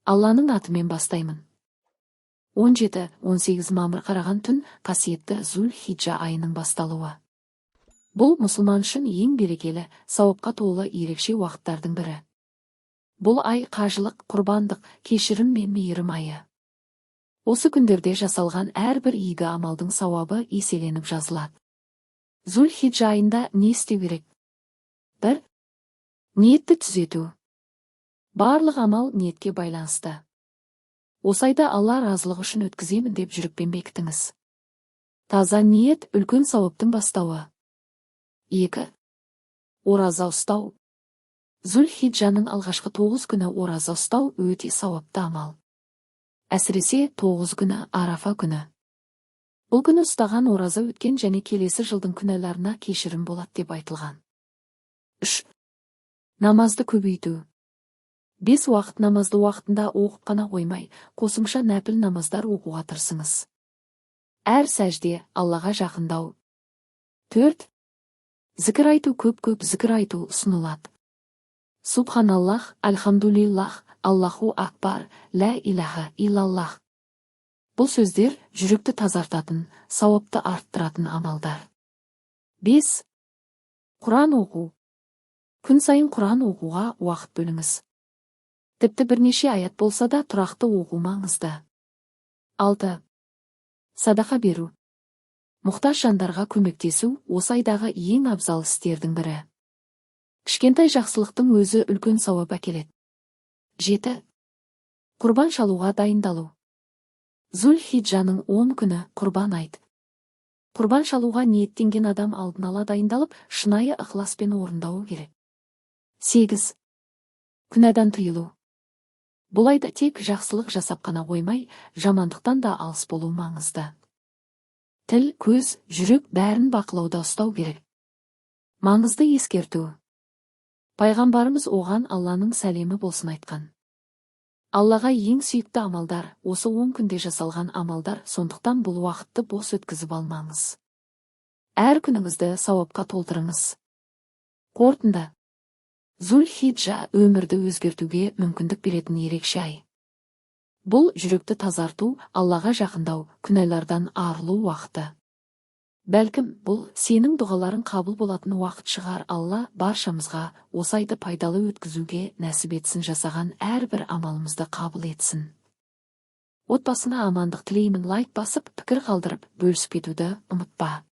Алланың атымен бастаймын. 17-18 мамыр қараған түн қасиетті Зүл-Хиджа айының басталуы. Бұл мұсылман үшін ең берекелі, сауапқа толы ерекше уақыттардың бірі. Бұл ай қажылық, құрбандық, кешірім мен мейірім айы. Осы күндерде жасалған әрбір игі амалдың сауабы еселеніп жазылады. Зүл-Хиджа айында не істеу керек? 1. Ниетті түзету. Барлық амал ниетке байланысты. Осы айда Алла разылығы үшін өткіземін деп жүрекпен бекітіңіз. Таза ниет үлкен сауаптың бастауы. 2. Ораза ұстау. Зүл-Хиджаның алғашқы 9 күні ораза ұстау өте сауапты амал. Әсіресе 9 күні Арафа күні. Бұл күні ұстаған ораза өткен және келесі жылдың күнәларына кешірім болады деп айтылған. 3. Намазды көбейту. 5 уақыт намазды уақытында оқып қана қоймай, қосымша нәпіл намаздар оқуға тырысыңыз. Әр сәжде Аллаға жақындау. 4. Зікір айту, көп зікір айту ұсынылады. Субханаллах, альхамдулиллах, Аллаху акбар, ля илаха илаллах. Бұл сөздер жүректі тазартатын, сауапты арттыратын амалдар. 5. Құран оқу. Күн сайын Құран оқуға уақыт бөліңіз. Тіпті бірнеше аят болса да тұрақты оқу маңызды. 6. Садақа беру. Мұқтаж жандарға көмектесу осы айдағы ең абзал істердің бірі. Кішкентай жақсылықтың өзі үлкен сауап әкеледі. 7. Құрбан шалуға дайындалу. Зүл-Хиджаның 10 күні құрбан айт. Құрбан шалуға ниеттенген адам алдын ала дайындалып, шынайы ықыласпен орындауы керек. 8. Күнәдан тыйылу. Бұл айда тек жақсылық жасап қана қоймай, жамандықтан да алыс болу маңызды. Тіл, көз, жүрек бәрін бақылауда ұстау керек. Маңызды ескерту. Пайғамбарымыз оған Алланың сәлемі болсын айтқан. Аллаға ең сүйікті амалдар, осы 10 күнде жасалған амалдар, сондықтан бұл уақытты бос өткізіп алмаңыз. Әр күніңізді сауапқа толтырыңыз. Қорытынды. Зүл-Хиджа өмірді өзгертуге мүмкіндік беретін ерекше ай. Бұл жүректі тазарту, Аллаға жақындау, күнәлардан арылу уақыты. Бәлкім, бұл сенің дұғаларың қабыл болатын уақыт шығар. Алла баршамызға осы айды пайдалы өткізуге нәсіп етсін, жасаған әрбір амалымызды қабыл етсін. Отбасына амандық тілеймін. Лайк басып, пікір қалдырып, бөлісіп кетуді ұмытпа.